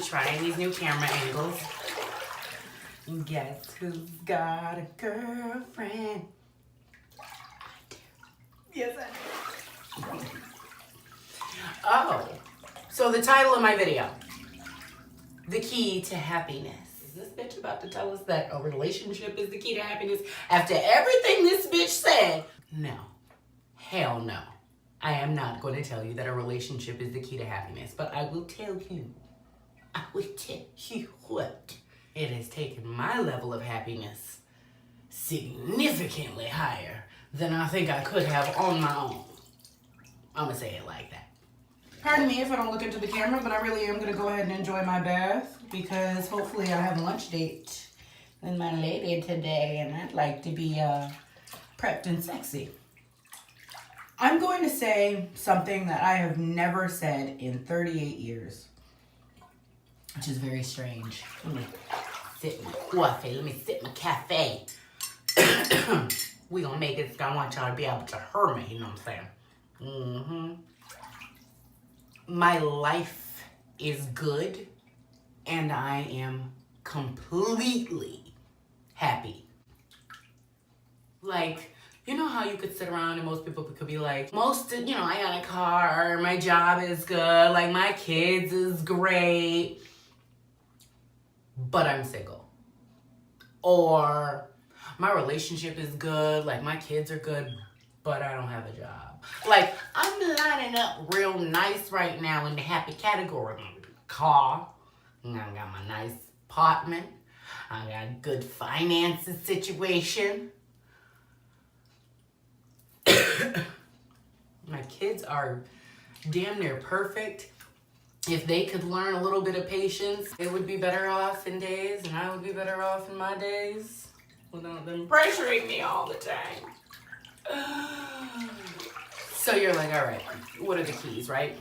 trying these new camera angles. Guess who's got a girlfriend? I do. Yes, I do. Oh, so the title of my video, The Key to Happiness. Is this bitch about to tell us that a relationship is the key to happiness? After everything this bitch said, no. Hell no. I am not going to tell you that a relationship is the key to happiness, but I will tell you what. It has taken my level of happiness significantly higher than I think I could have on my own. I'm going to say it like that. Pardon me if I don't look into the camera, but I really am going to go ahead and enjoy my bath because hopefully I have a lunch date with my lady today and I'd like to be prepped and sexy. I'm going to say something that I have never said in 38 years, which is very strange. Let me sip my coffee. Let me sip my cafe. We gonna make it. I want y'all to be able to hear me. You know what I'm saying? My life is good, and I am completely happy. Like, you know how you could sit around and most people could be like, I got a car, my job is good, like my kids is great, but I'm single. Or my relationship is good, like my kids are good, but I don't have a job. Like, I'm lining up real nice right now in the happy category. Car, I got my nice apartment, I got a good finances situation. My kids are damn near perfect. If they could learn a little bit of patience, they would be better off in days, and I would be better off in my days without them pressuring me all the time. So you're like, all right, what are the keys, right?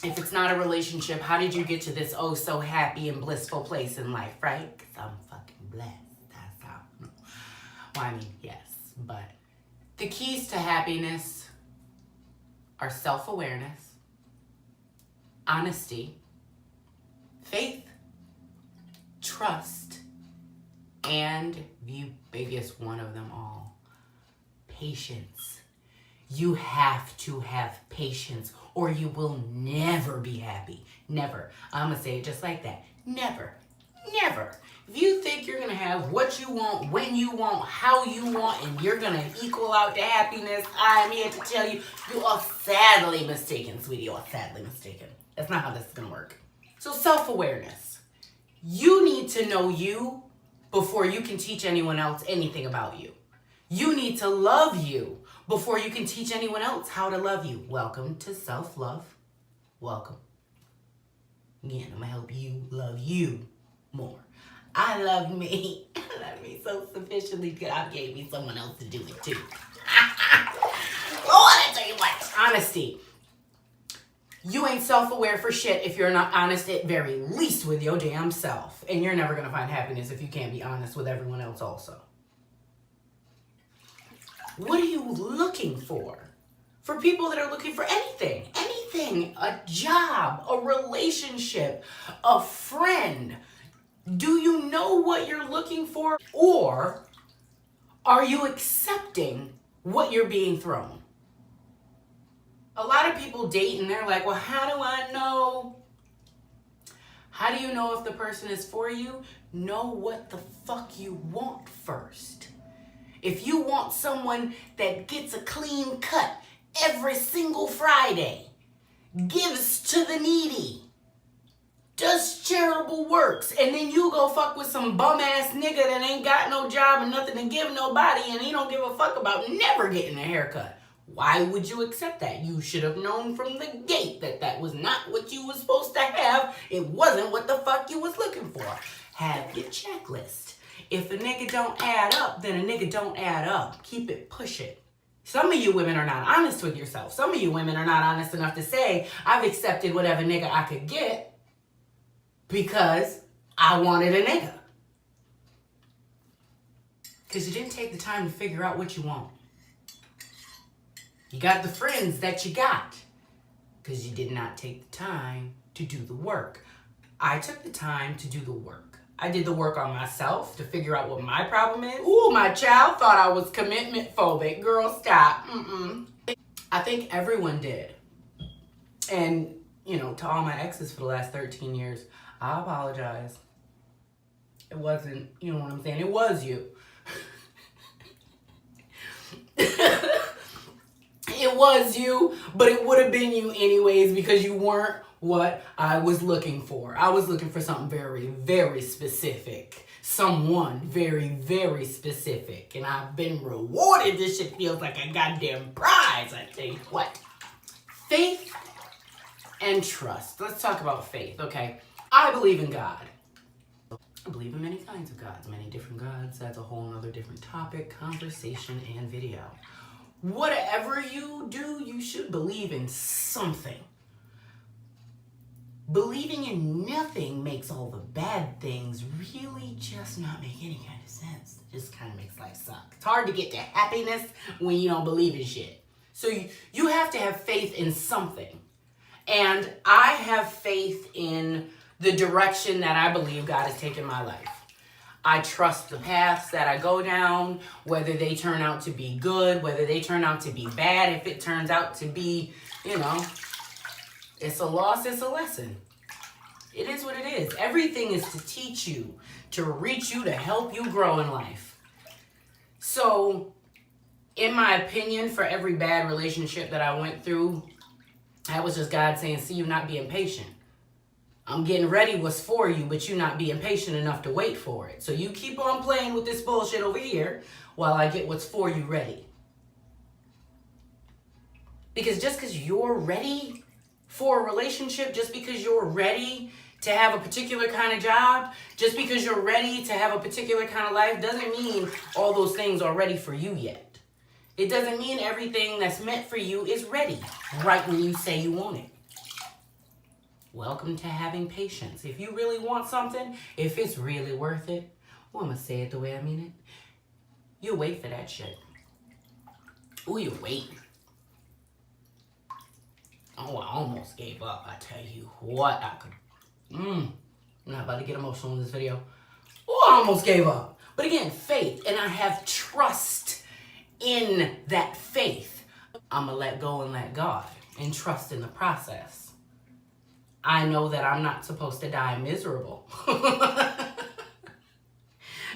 If it's not a relationship, how did you get to this oh so happy and blissful place in life, right? Because I'm fucking blessed. That's how. Well, I mean, yes, but the keys to happiness are self-awareness, honesty, faith, trust, and the biggest one of them all, patience. You have to have patience or you will never be happy. Never. I'm going to say it just like that. Never. Never. If you think you're going to have what you want, when you want, how you want, and you're going to equal out to happiness, I'm here to tell you, you are sadly mistaken, sweetie. You are sadly mistaken. That's not how this is going to work. So self-awareness. You need to know you before you can teach anyone else anything about you. You need to love you before you can teach anyone else how to love you. Welcome to self-love. Welcome. Again, I'm going to help you love you more. I love me. I love me so sufficiently God gave me someone else to do it too. Oh, I tell you what. Honesty. You ain't self-aware for shit if you're not honest at very least with your damn self. And you're never going to find happiness if you can't be honest with everyone else also. What are you looking for? For people that are looking for anything, a job, a relationship, a friend. Do you know what you're looking for? Or are you accepting what you're being thrown? A lot of people date and they're like, well, how do I know? How do you know if the person is for you? Know what the fuck you want first. If you want someone that gets a clean cut every single Friday, gives to the needy, does charitable works, and then you go fuck with some bum-ass nigga that ain't got no job and nothing to give nobody, and he don't give a fuck about never getting a haircut. Why would you accept that? You should have known from the gate that that was not what you was supposed to have. It wasn't what the fuck you was looking for. Have your checklist. If a nigga don't add up, then a nigga don't add up. Keep it pushing. Some of you women are not honest with yourself. Some of you women are not honest enough to say, I've accepted whatever nigga I could get because I wanted a nigga. Because you didn't take the time to figure out what you want. You got the friends that you got because you did not take the time to do the work. I took the time to do the work. I did the work on myself to figure out what my problem is. Ooh, my child thought I was commitment phobic. Girl, stop. I think everyone did. And, you know, to all my exes for the last 13 years, I apologize. It wasn't, you know what I'm saying? It was you. It was you, but it would have been you anyways because you weren't what I was looking for. I was looking for something very, very specific. Someone very, very specific. And I've been rewarded. This shit feels like a goddamn prize, I tell you what. Faith and trust. Let's talk about faith, okay? I believe in God. I believe in many kinds of gods, many different gods. That's a whole other different topic, conversation, and video. Whatever you do, you should believe in something. Believing in nothing makes all the bad things really just not make any kind of sense. It just kind of makes life suck. It's hard to get to happiness when you don't believe in shit. So you have to have faith in something. And I have faith in the direction that I believe God has taken my life. I trust the paths that I go down, whether they turn out to be good, whether they turn out to be bad. If it turns out to be, you know, it's a loss, it's a lesson. It is what it is. Everything is to teach you, to reach you, to help you grow in life. So, in my opinion, for every bad relationship that I went through, that was just God saying, see, you not being patient. I'm getting ready what's for you, but you're not being patient enough to wait for it. So you keep on playing with this bullshit over here while I get what's for you ready. Because just because you're ready for a relationship, just because you're ready to have a particular kind of job, just because you're ready to have a particular kind of life, doesn't mean all those things are ready for you yet. It doesn't mean everything that's meant for you is ready right when you say you want it. Welcome to having patience. If you really want something, if it's really worth it, well, I'm going to say it the way I mean it. You wait for that shit. Ooh, you wait. Oh, I almost gave up. I tell you what, I could. I'm not about to get emotional in this video. Oh, I almost gave up. But again, faith. And I have trust in that faith. I'm going to let go and let God and trust in the process. I know that I'm not supposed to die miserable.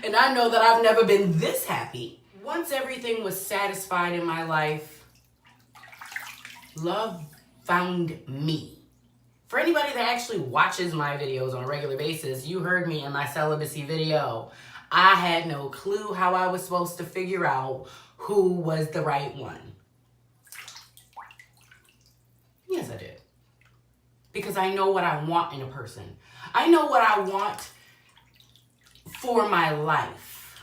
And I know that I've never been this happy. Once everything was satisfied in my life, love found me. For anybody that actually watches my videos on a regular basis, you heard me in my celibacy video. I had no clue how I was supposed to figure out who was the right one. Yes, I did. Because I know what I want in a person. I know what I want for my life.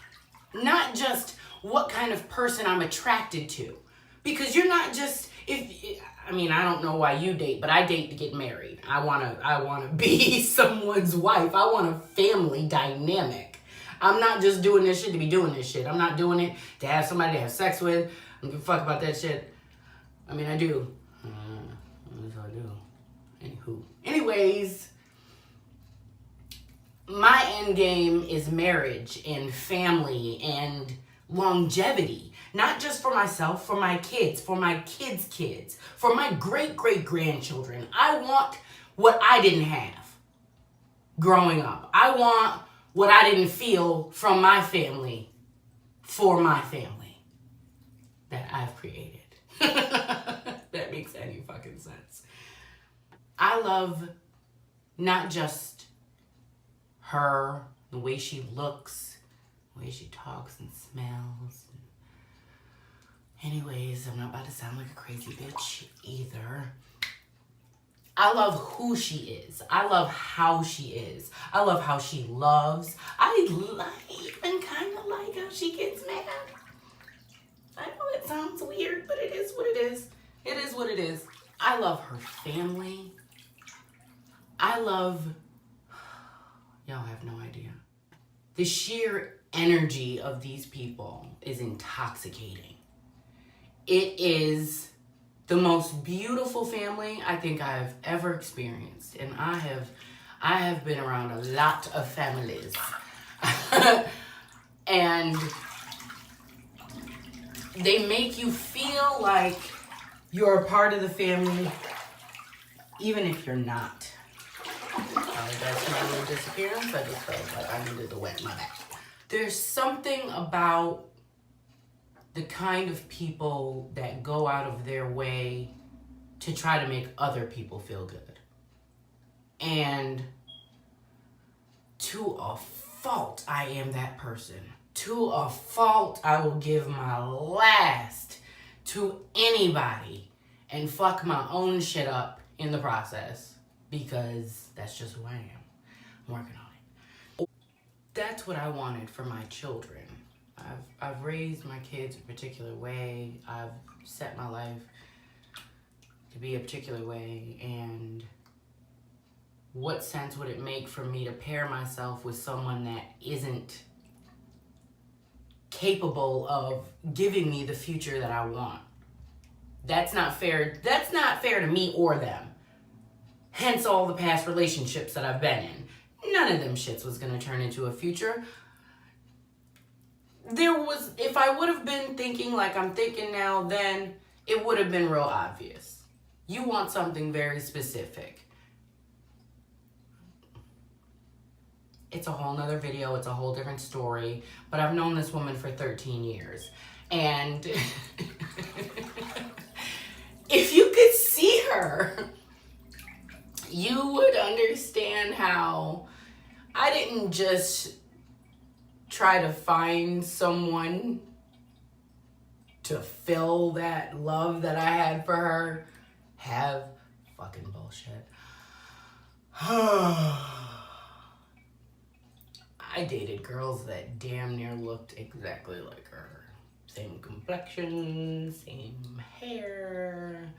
Not just what kind of person I'm attracted to. Because you're not just, I don't know why you date, but I date to get married. I wanna be someone's wife. I want a family dynamic. I'm not just doing this shit to be doing this shit. I'm not doing it to have somebody to have sex with. I don't give a fuck about that shit. I do. That's all I do. Anyways, my end game is marriage and family and longevity. Not just for myself, for my kids, for my kids' kids, for my great-great-grandchildren. I want what I didn't have growing up. I want what I didn't feel from my family for my family that I've created. That makes any fucking sense. I love not just her, the way she looks, the way she talks and smells. Anyways, I'm not about to sound like a crazy bitch either. I love who she is. I love how she is. I love how she loves. I even kind of like how she gets mad. I know it sounds weird, but it is what it is. It is what it is. I love her family. I love, y'all have no idea. The sheer energy of these people is intoxicating. It is the most beautiful family I think I've ever experienced. And I have been around a lot of families. And they make you feel like you're a part of the family, even if you're not. That's my little disappearance. I just felt like I needed to wet my back. There's something about the kind of people that go out of their way to try to make other people feel good. And to a fault, I am that person. To a fault, I will give my last to anybody and fuck my own shit up in the process, because that's just who I am. I'm working on it. That's what I wanted for my children. I've raised my kids a particular way. I've set my life to be a particular way, and what sense would it make for me to pair myself with someone that isn't capable of giving me the future that I want? That's not fair. That's not fair to me or them. Hence all the past relationships that I've been in. None of them shits was gonna turn into a future. If I would have been thinking like I'm thinking now, then it would have been real obvious. You want something very specific. It's a whole nother video. It's a whole different story. But I've known this woman for 13 years. And if you could see her, you would understand how I didn't just try to find someone to fill that love that I had for her. Have fucking bullshit. I dated girls that damn near looked exactly like her. Same complexion, same hair,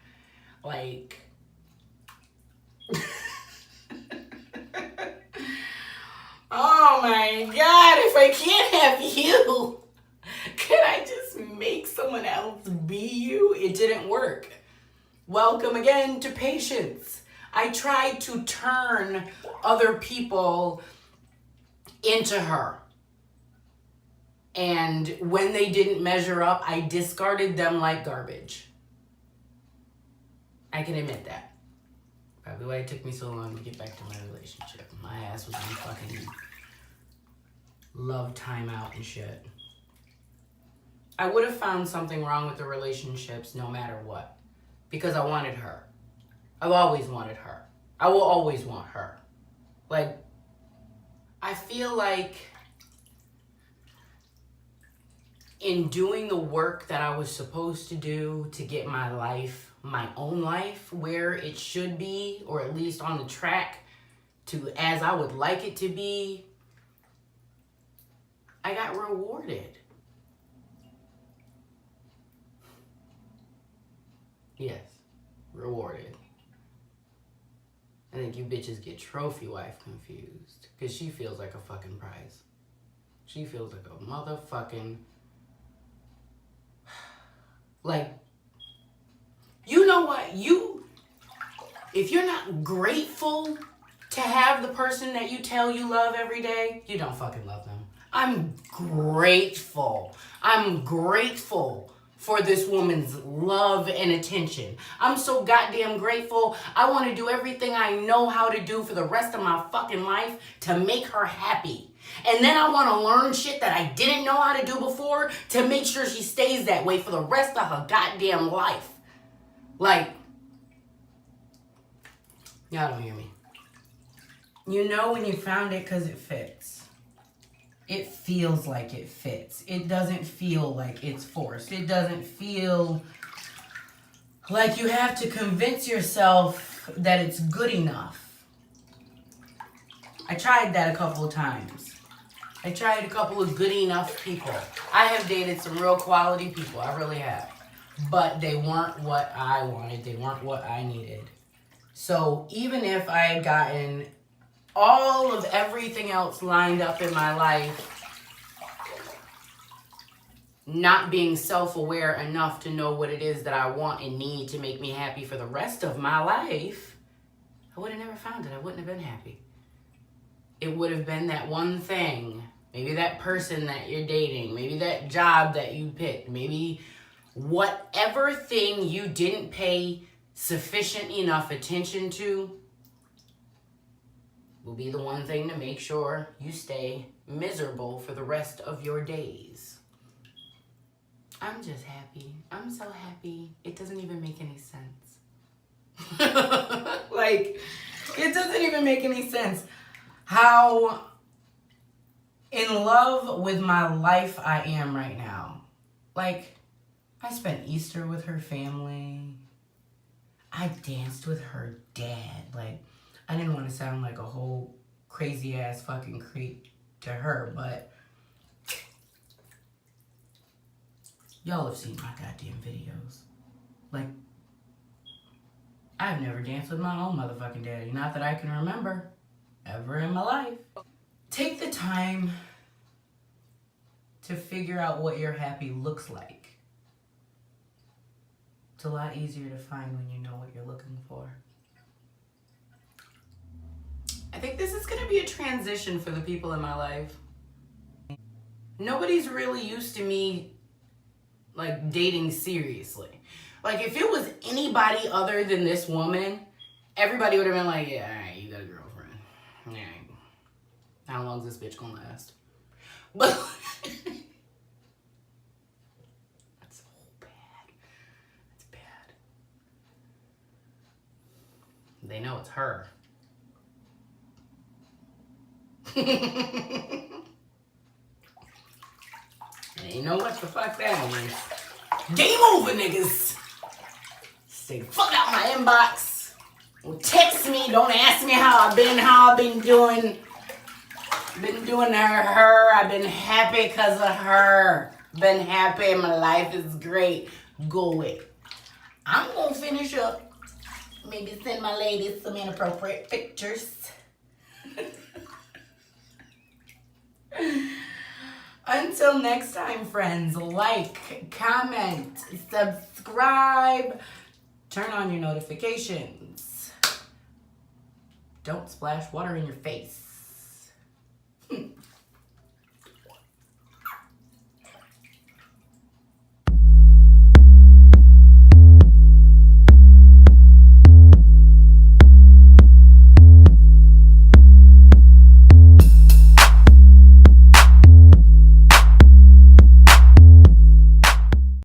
like... Oh my God, if I can't have you, can I just make someone else be you? It didn't work. Welcome again to patience. I tried to turn other people into her. And when they didn't measure up, I discarded them like garbage. I can admit that. Probably why it took me so long to get back to my relationship. My ass was on fucking love timeout and shit. I would have found something wrong with the relationships no matter what. Because I wanted her. I've always wanted her. I will always want her. Like, I feel like in doing the work that I was supposed to do to get my life, my own life, where it should be, or at least on the track to as I would like it to be, I got rewarded. Yes, rewarded. I think you bitches get trophy wife confused, because she feels like a fucking prize. She feels like a motherfucking... Like, you know what? If you're not grateful to have the person that you tell you love every day, you don't fucking love them. I'm grateful. I'm grateful for this woman's love and attention. I'm so goddamn grateful. I want to do everything I know how to do for the rest of my fucking life to make her happy. And then I want to learn shit that I didn't know how to do before to make sure she stays that way for the rest of her goddamn life. Like, y'all don't hear me. You know when you found it because it fits. It feels like it fits. It doesn't feel like it's forced. It doesn't feel like you have to convince yourself that it's good enough. I tried that a couple of times. I tried a couple of good enough people. I have dated some real quality people. I really have. But they weren't what I wanted. They weren't what I needed. So even if I had gotten all of everything else lined up in my life, not being self-aware enough to know what it is that I want and need to make me happy for the rest of my life, I would have never found it. I wouldn't have been happy. it would have been that one thing. Maybe that person that you're dating. Maybe that job that you picked. Maybe whatever thing you didn't pay sufficient enough attention to will be the one thing to make sure you stay miserable for the rest of your days. I'm just happy. I'm so happy. It doesn't even make any sense. Like, it doesn't even make any sense how in love with my life I am right now. Like, I spent Easter with her family. I danced with her dad. Like, I didn't want to sound like a whole crazy ass fucking creep to her, but y'all have seen my goddamn videos. Like, I've never danced with my own motherfucking daddy. Not that I can remember ever in my life. Take the time to figure out what your happy looks like. It's a lot easier to find when you know what you're looking for. I think this is going to be a transition for the people in my life. Nobody's really used to me, like, dating seriously. Like, if it was anybody other than this woman, everybody would have been like, yeah, all right, you got a girlfriend. All right. How long's this bitch gonna last? But that's so bad. That's bad. They know it's her. And you know what the fuck that means? Game over, niggas. Stay the fuck out my inbox. Don't text me. Don't ask me how I've been doing. Been doing her. I've been happy because of her. Been happy. My life is great. Go away. I'm going to finish up. Maybe send my ladies some inappropriate pictures. Until next time, friends, like, comment, subscribe, turn on your notifications. Don't splash water in your face.